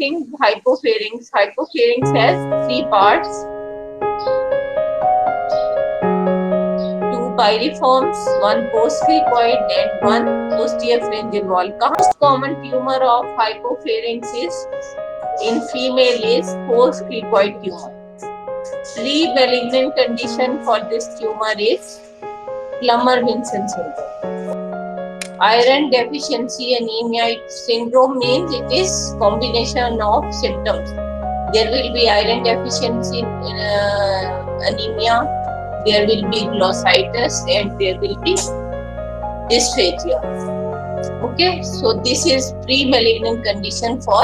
Hypopharynx. Hypopharynx has three parts. Two pyriforms, one postcricoid and one posterior pharyngeal wall. Most common tumor of hypopharynx is in female is postcricoid tumor. Pre-malignant condition for this tumor is Plummer-Vinson syndrome. Iron deficiency anemia syndrome means it is combination of symptoms. There will be iron deficiency anemia, there will be glossitis, and there will be dysphagia. Okay, so this is pre-malignant condition for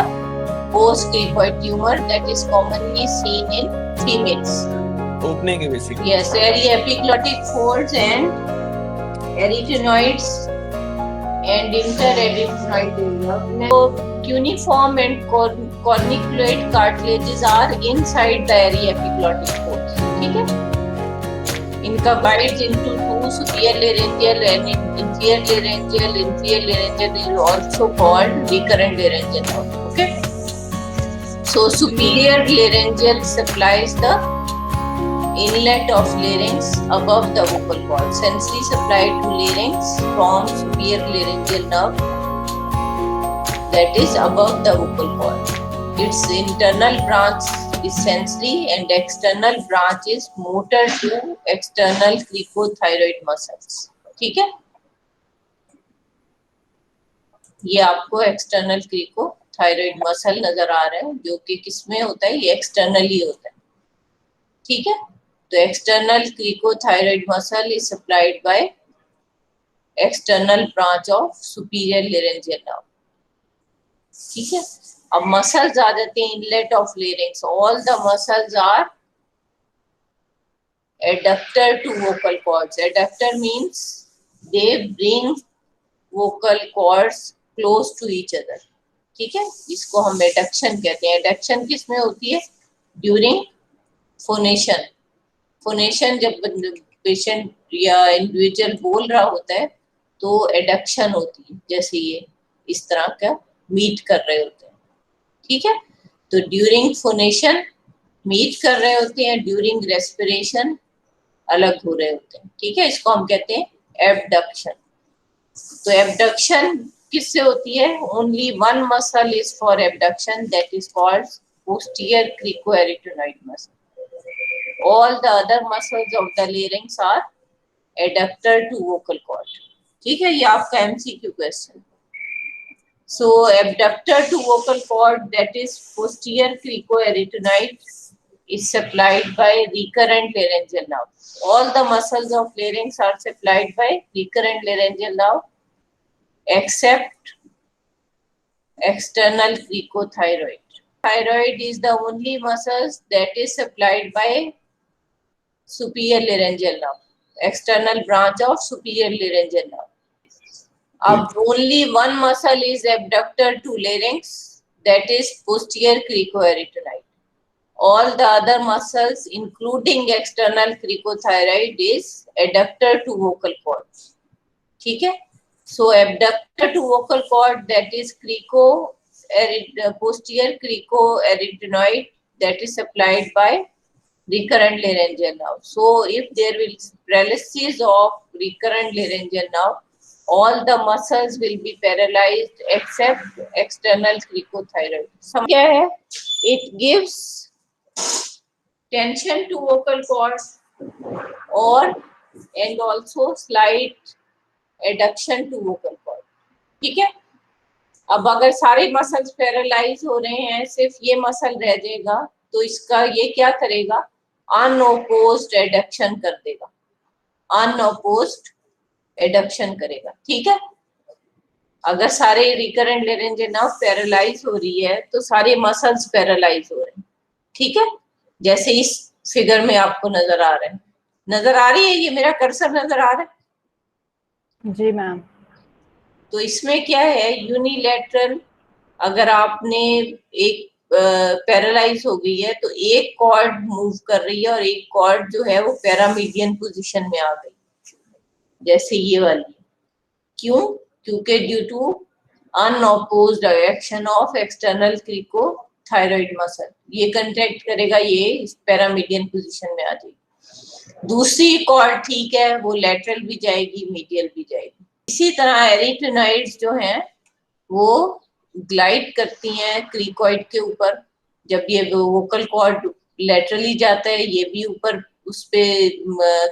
postcricoid tumor that is commonly seen in females. Opening है basically. Yes, epiglottic folds and arytenoids and interarytenoid area. So cuneiform and corniculate cartilages are inside the epiglottic folds. ठीक है? इनका divides into two, superior laryngeal and inferior laryngeal. Inferior laryngeal is also called recurrent laryngeal nerve. Okay? So superior laryngeal supplies the inlet of larynx above the vocal cord. Sensory supplied to larynx from superior laryngeal nerve that is above the vocal cord. Its internal branch is sensory and external branch is motor to external cricothyroid muscles. ठीक है? ये आपको external cricothyroid muscle नजर आ रहा है जो कि किसमें होता है, ये एक्सटर्नली होता है. ठीक है, तो external cricothyroid muscle is supplied by external branch of superior laryngeal nerve. ठीक है, अब मसल्स आ जाते हैं inlet of larynx. All the muscles are adductor to vocal cords. Adductor means they bring vocal cords close to each other. ठीक है, इसको हम एडक्शन कहते हैं. एडक्शन किसमें होती है? During phonation. फोनेशन जब पेशेंट या इंडिविजुअल बोल रहा होता है तो एडक्शन होती है, जैसे ये इस तरह का मीट कर रहे होते हैं. ठीक है, तो ड्यूरिंग फोनेशन मीट कर रहे होते हैं, ड्यूरिंग रेस्पिरेशन अलग हो रहे होते हैं. ठीक है, इसको हम कहते हैं एबडक्शन. तो एबडक्शन किससे होती है? Only one muscle is for abduction, that is called posterior cricoarytenoid muscle. All the other muscles of the larynx are adductor to vocal cord. ठीक है, ये आपका MCQ question. So abductor to vocal cord, that is posterior cricoarytenoid, is supplied by recurrent laryngeal nerve. All the muscles of larynx are supplied by recurrent laryngeal nerve except external cricothyroid. Thyroid is the only muscles that is supplied by superior laryngeal nerve, external branch of superior laryngeal nerve. अब only one muscle is abductor to larynx, that is posterior cricoarytenoid. All the other muscles including external cricothyroid is adductor to vocal cord. ठीक है, so abductor to vocal cord, that is posterior cricoarytenoid, that is supplied by recurrent laryngeal nerve. So if there will paralysis of recurrent laryngeal nerve, all the muscles will be paralyzed except external cricothyroid. क्या है? It gives tension to vocal cord and also slight adduction to vocal cord. ठीक है, अब अगर सारे muscles paralyse हो रहे हैं, सिर्फ ये मसल रह जाएगा, तो इसका ये क्या करेगा? अनओपोज्ड एडक्शन कर देगा. अनओपोज्ड एडक्शन करेगा. ठीक है, अगर सारे रिकरेंट लेरेंजियल नर्व पैरालाइज हो रही है तो सारे मसल्स पैरालाइज हो रहे हैं. ठीक है, जैसे इस फिगर में आपको नजर आ रहा है. नजर आ रही है? ये मेरा कर्सर नजर आ रहा है? जी मैम. तो इसमें क्या है? यूनिलैटरल, अगर आपने एक पैरालाइज हो गई है तो एक कॉर्ड मूव कर रही है और एक कॉर्ड जो है वो पैरामीडियन पोजीशन में आ गई, जैसे ये वाली. क्यों? क्योंकि due to unopposed action of external cricothyroid muscle, ये कंट्रैक्ट करेगा, ये पैरामीडियन पोजीशन में आ जाएगी। दूसरी कॉर्ड ठीक है, वो लेटरल भी जाएगी, मीडियल भी जाएगी। इसी तरह एरिटेनॉइड्स जो हैं वो ग्लाइड करती हैं क्रिकॉइड के ऊपर। जब ये वोकल कॉर्ड लेटरली जाता है, ये भी ऊपर उस पे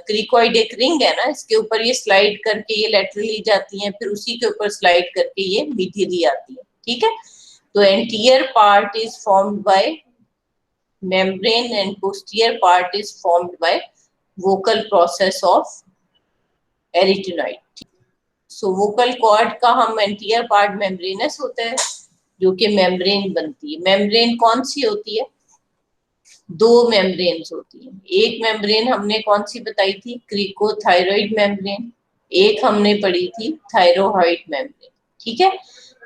क्रिकॉइड एक रिंग है ना, इसके ऊपर ये स्लाइड करके ये लेटरली जाती हैं, फिर उसी के ऊपर स्लाइड करके ये मीडियली आती है। ठीक है, तो anterior part is formed by membrane and posterior part is formed by vocal process of arytenoid। So vocal cord का हम एंटीरियर पार्ट मेम्ब्रेनस होता है, जो कि मेम्ब्रेन बनती है। मेम्ब्रेन कौन सी होती है? दो मेम्ब्रेन्स होती हैं। एक मेम्ब्रेन हमने कौन सी बताई थी? Cricothyroid membrane. एक हमने पढ़ी थी थायरोहाइड मेम्ब्रेन। ठीक है,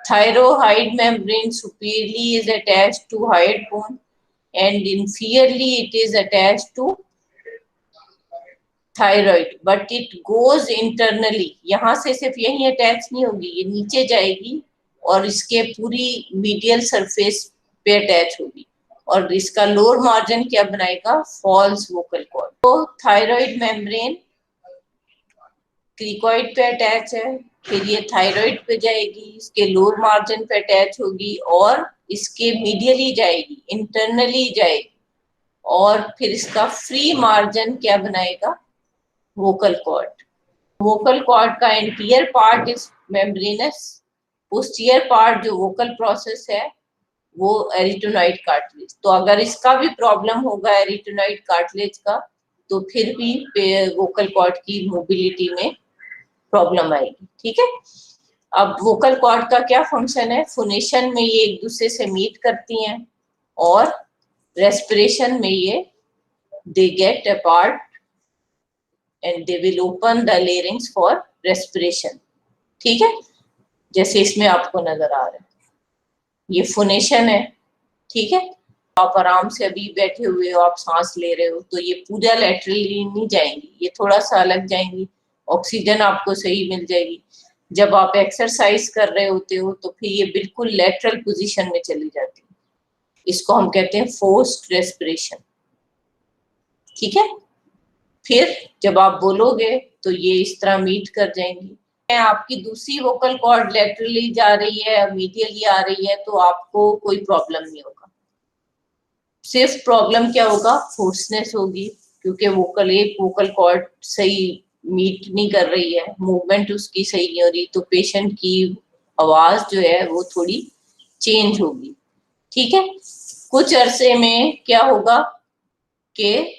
thyrohyoid membrane superiorly is attached to hyoid bone and inferiorly it is attached to thyroid, but it goes internally। यहाँ से सिर्फ यही अटैच नहीं होगी, ये नीचे जाएगी और इसके पूरी मीडियल सरफेस पे अटैच होगी, और इसका लोअर मार्जिन क्या बनाएगा? False vocal cord. तो थायराइड मेम्ब्रेन क्रिकॉइड पे अटैच है, फिर ये थायराइड पे जाएगी, इसके लोअर मार्जिन पे अटैच होगी और इसके मीडियली जाएगी, इंटरनली जाएगी, और फिर इसका फ्री मार्जिन क्या बनाएगा? Vocal cord. वोकल कॉर्ड का anterior part is membranous, posterior part जो वोकल प्रोसेस है वो एरिटेनॉइड कार्टिलेज। तो अगर इसका भी प्रॉब्लम होगा एरिटेनॉइड कार्टिलेज का, तो फिर भी वोकल कॉर्ड की मोबिलिटी में प्रॉब्लम आएगी। ठीक है, अब वोकल कॉर्ड का क्या फंक्शन है? फोनेशन में ये एक दूसरे से मीट करती हैं, और रेस्पिरेशन में ये they get apart and they will open the larynx for respiration। ठीक है, जैसे इसमें आपको नजर आ रहा है, ये फोनेशन है। ठीक है, आप आराम से अभी बैठे हुए हो, आप सांस ले रहे हो, तो ये पूरा लेटरली नहीं जाएंगी, ये थोड़ा सा अलग जाएंगी, ऑक्सीजन आपको सही मिल जाएगी। जब आप एक्सरसाइज कर रहे होते हो तो फिर ये बिल्कुल लेटरल पोजीशन में चली जाती है, इसको हम कहते हैं फोर्स्ड रेस्पिरेशन। ठीक है, फिर जब आप बोलोगे तो ये इस तरह मीट कर जाएंगी। आपकी दूसरी वोकल कॉर्ड लेटरली जा रही है, मीडियली आ रही है, तो आपको कोई प्रॉब्लम नहीं होगा। सिर्फ प्रॉब्लम क्या होगा? होर्सनेस होगी, क्योंकि एक वोकल कॉर्ड सही मीट नहीं कर रही है, मूवमेंट उसकी सही नहीं हो रही, तो पेशेंट की आवाज जो है वो थोड़ी चेंज होगी। ठीक है, कुछ अरसे में क्या होगा कि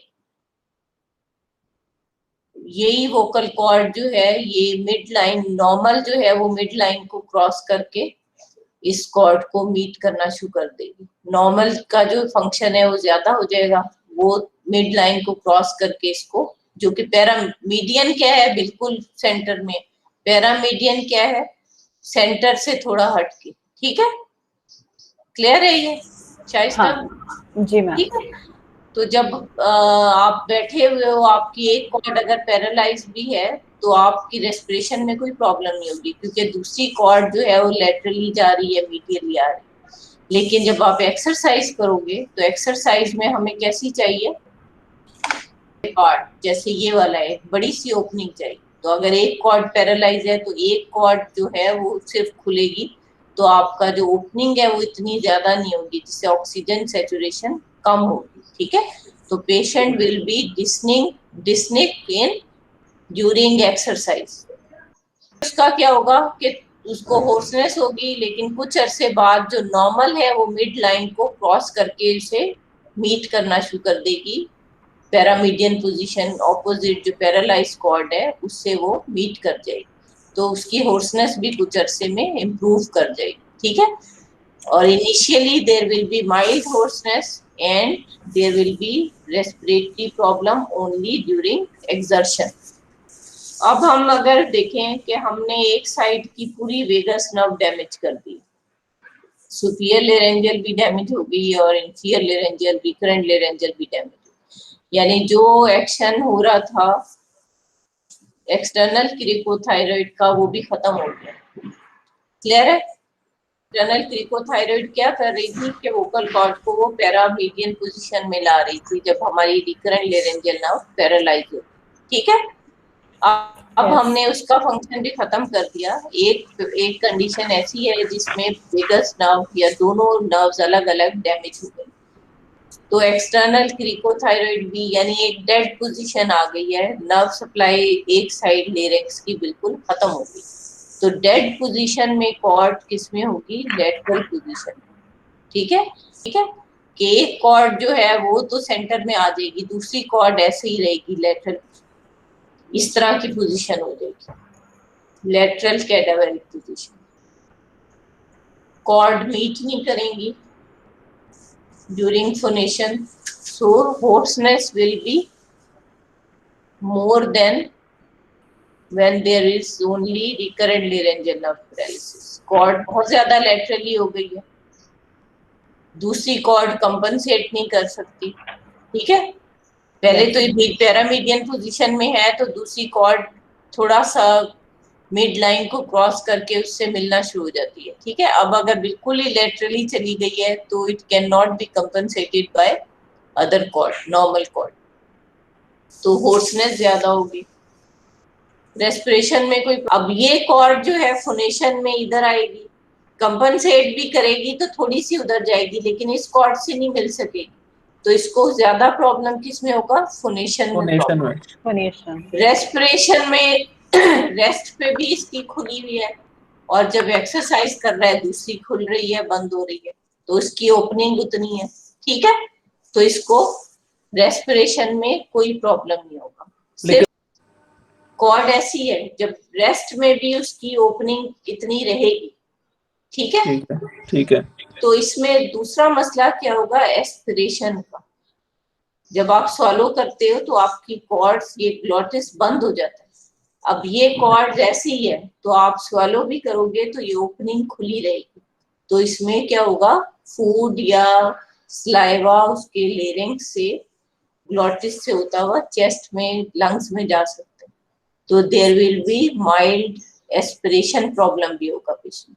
यही वोकल कॉर्ड जो है ये मिड लाइन, नॉर्मल जो है वो मिड लाइन को क्रॉस करके इस कॉर्ड को मीट करना शुरू कर देगी। नॉर्मल का जो फंक्शन है वो ज्यादा हो जाएगा, वो मिड लाइन को क्रॉस करके इसको, जो कि पैरामीडियन क्या है? बिल्कुल सेंटर में। पैरामीडियन क्या है? सेंटर से थोड़ा हट के। ठीक है, क्लियर है ये शाइस्ता? हाँ जी मैम। ठीक है, तो जब आप बैठे हुए हो, आपकी एक कॉर्ड अगर पैरालाइज भी है, तो आपकी रेस्पिरेशन में कोई प्रॉब्लम नहीं होगी, क्योंकि दूसरी कॉर्ड जो है वो लेटरली जा रही है, मीडियली आ रही है। लेकिन जब आप एक्सरसाइज करोगे तो एक्सरसाइज में हमें कैसी चाहिए? कॉर्ड जैसे ये वाला है, बड़ी सी ओपनिंग चाहिए। तो अगर एक कॉर्ड पैरालाइज है तो एक कॉर्ड जो है वो सिर्फ खुलेगी, तो आपका जो ओपनिंग है वो इतनी ज्यादा नहीं होगी, जिससे ऑक्सीजन सैचुरेशन कम होगी। ठीक है, तो patient will be dyspneic in during exercise. उसका क्या होगा कि उसको होर्सनेस होगी, लेकिन कुछ अरसे बाद जो नॉर्मल है वो मिड लाइन को क्रॉस करके उसे मीट करना शुरू कर देगी। पैरामीडियन पोजीशन ऑपोजिट जो पैरालाइज कॉर्ड है उससे वो मीट कर जाएगी, तो उसकी होर्सनेस भी कुछ अरसे में इम्प्रूव कर जाएगी। ठीक है, और initially there will be mild hoarseness and there will be respiratory problem only during exertion. अब हम अगर देखें कि हमने एक साइड की पूरी वेगस नर्व डैमेज कर दी, सुपीरियर लेरेंजियल भी डैमेज हो गई और इंफीरियर लेरेंजियल, रिकरेंट लेरेंजियल भी डैमेज, यानी जो एक्शन हो रहा था एक्सटर्नल क्रिकोथायरॉइड का वो भी खत्म हो गया। क्लियर है? एक्सटर्नल क्रिकोथायरॉइड क्या कर रही थी कि वोकल कॉर्ड को वो पैरामीडियन पोजीशन में ला रही थी जब हमारी रिकरेंट लेरेंजियल नर्व पैरालाइज हो, ठीक है। अब Yes. हमने उसका फंक्शन भी खत्म कर दिया। एक कंडीशन ऐसी है जिसमें वेगस नर्व या दोनों नर्व्स अलग अलग डैमेज हो गए, तो एक्सटर्नल क्रिकोथायरॉइड भी यानी एक डेड पोजीशन आ गई है, नर्व सप्लाई एक साइड लेरेक्स की बिल्कुल खत्म हो गई। तो डेड पोजीशन में कॉर्ड किसमें होगी? लेटरल पोजीशन, ठीक है। ठीक है कि एक कॉर्ड जो है वो तो सेंटर में आ जाएगी, दूसरी कॉर्ड ऐसे ही रहेगी लेटरल, इस तरह की पोजीशन हो जाएगी, लेटरल कैडावरिक पोजीशन। कॉर्ड मीट नहीं करेंगी during phonation, so hoarseness will be more than when there is only recurrent laryngeal nerve paralysis। Cord बहुत ज्यादा लेटरली हो गई है, दूसरी कॉर्ड कंपनसेट नहीं कर सकती, ठीक है। पहले तो पैरामीडियन पोजीशन में है तो दूसरी कॉर्ड थोड़ा सा मिड लाइन को क्रॉस करके उससे मिलना शुरू हो जाती है, ठीक है। अब अगर बिल्कुल ही लेटरली चली गई है तो it can not be compensated by other cord, normal cord, तो होर्सनेस ज्यादा होगी। रेस्पिरेशन में कोई, अब ये कॉर्ड जो है फोनेशन में इधर आएगी, कंपनसेट भी करेगी तो थोड़ी सी उधर जाएगी, लेकिन इस कॉर्ड से नहीं मिल सकेगी, तो इसको ज्यादा प्रॉब्लम किस में होगा? फोनेशन में प्रॉब्लम। Phonation. रेस्पिरेशन में रेस्ट पे भी इसकी खुली हुई है, और जब एक्सरसाइज कर रहा है दूसरी खुल रही है, बंद हो रही है, तो इसकी ओपनिंग उतनी है, ठीक है। तो इसको रेस्पिरेशन में कोई प्रॉब्लम नहीं होगा। सिर्फ कॉर्ड ऐसी है जब रेस्ट में भी उसकी ओपनिंग इतनी रहेगी, ठीक है। ठीक है। तो इसमें दूसरा मसला क्या होगा? एस्पिरेशन का। जब आप सॉलो करते हो तो आपकी कॉर्ड्स, ये ग्लॉटिस बंद हो जाता है। अब ये कॉर्ड ऐसी है तो आप स्वेलो भी करोगे तो ये ओपनिंग खुली रहेगी, तो इसमें क्या होगा? फूड या स्लाइवा उसके लेरिंग्स से, ग्लॉटिस से होता हुआ चेस्ट में, लंग्स में जा सकते हैं, तो there will be mild aspiration problem भी होगा पेशेंट,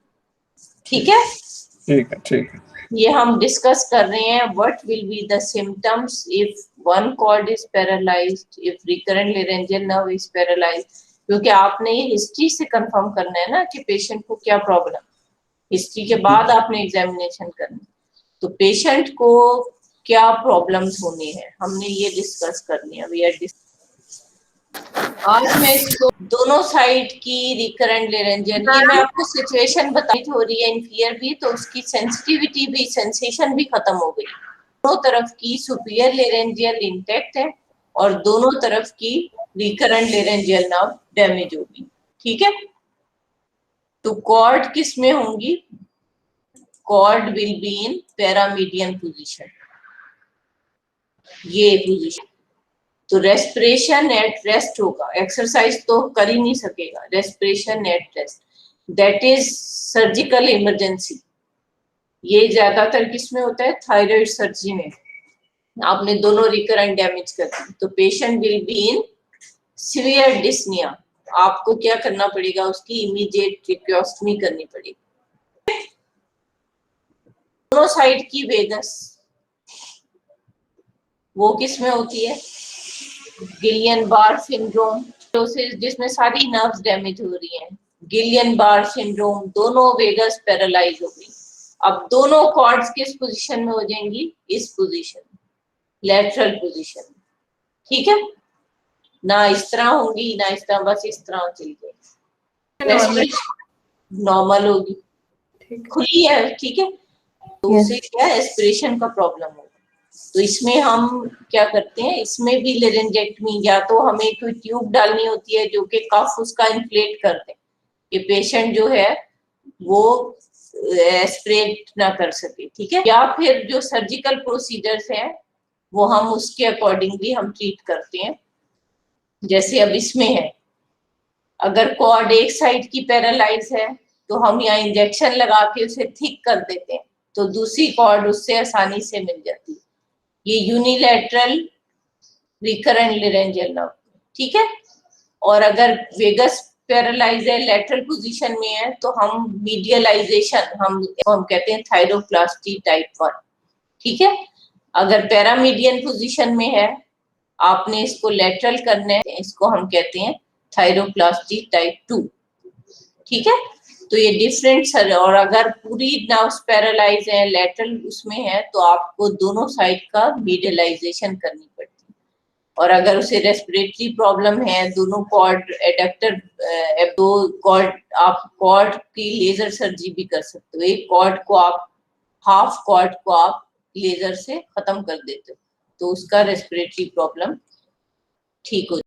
ठीक है। ठीक है। ये हम डिस्कस कर रहे हैं what will be the symptoms if one cord is paralysed, if recurrent laryngeal nerve is paralysed, क्योंकि आपने ये हिस्ट्री से कंफर्म करना है ना कि पेशेंट को क्या प्रॉब्लम, हिस्ट्री के बाद आपने एग्जामिनेशन करना, तो पेशेंट को क्या प्रॉब्लम्स होनी है हमने ये डिस्कस करनी है। वी आर आज मैं इसको दोनों साइड की रिकरेंट लेरेंजियल, ये मैं आपको सिचुएशन बताई हो रही है इंफियर भी, तो उसकी सेंसिटिविटी भी, सेंसेशन भी खत्म हो गई। दोनों तरफ की सुपीरियर लेरेंजियल इंटैक्ट है और दोनों तरफ की रिकरेंट लेरेंजियल नर्व डैमेज होगी, ठीक है। तो कॉर्ड किस में होंगी? Cord will be in paramedian position, ये पोजीशन। तो रेस्पिरेशन एट रेस्ट होगा, एक्सरसाइज तो कर ही नहीं सकेगा, respiration at rest, that is surgical emergency. ये ज्यादातर किसमें होता है? थायराइड सर्जरी में। आपने दोनों रिकरेंट डैमेज कर दी तो patient will be in severe dyspnoea, आपको क्या करना पड़ेगा? उसकी इमीडिएट ट्रिक्योस्टमी करनी पड़ेगी। दोनों साइड की वेगस वो किस में होती है? गिलियन बार सिंड्रोम, जिसमें सारी नर्व्स डैमेज हो रही हैं, गिलियन बार सिंड्रोम, दोनों वेगस पैरालाइज हो गई। अब दोनों कॉर्ड्स किस पोजीशन में हो जाएंगी? इस पोजीशन, लेटरल पोजीशन, ठीक है। ना इस तरह होंगी ना इस तरह, बस इस तरह चली जाएगी, नॉर्मल होगी, खुली है, ठीक है। तो उससे क्या एस्पिरेशन का प्रॉब्लम होगा। तो इसमें हम क्या करते हैं? इसमें भी लेरेंजेक्टमी, या तो हमें कोई ट्यूब डालनी होती है जो कि कफ उसका इन्फ्लेट कर दे कि पेशेंट जो है वो एस्पिरेट ना कर सके, ठीक है। या फिर जो सर्जिकल प्रोसीजर्स हैं वो हम उसके अकॉर्डिंगली हम ट्रीट करते हैं। जैसे अब इसमें है, अगर कॉर्ड एक साइड की पैरालाइज है तो हम यहाँ इंजेक्शन लगा के उसे थिक कर देते हैं, तो दूसरी कॉर्ड उससे आसानी से मिल जाती है। ये यूनिलैटरल रिकरेंट लेरेंजियल नर्व, ठीक है। और अगर वेगस पैरालाइज है, लेटरल पोजीशन में है, तो हम मीडियलाइजेशन हम कहते हैं थायरोप्लास्टी टाइप 1, ठीक है। अगर पैरामीडियन पोजीशन में है, आपने इसको लेटरल करना है, इसको हम कहते हैं थायरोप्लास्टी टाइप 2, ठीक है। तो ये डिफरेंट, और अगर पूरी नर्व्स पैरालाइज है, लेटरल उसमें है, तो आपको दोनों साइड का मीडियलाइजेशन करनी पड़ती है। और अगर उसे रेस्पिरेटरी प्रॉब्लम है, दोनों कॉर्ड एडक्टर, दो कॉर्ड, आप कॉर्ड की लेजर सर्जरी भी कर सकते हो। एक कॉर्ड को आप, हाफ कॉर्ड को आप लेजर से खत्म कर देते हो, तो उसका रेस्पिरेटरी प्रॉब्लम ठीक हो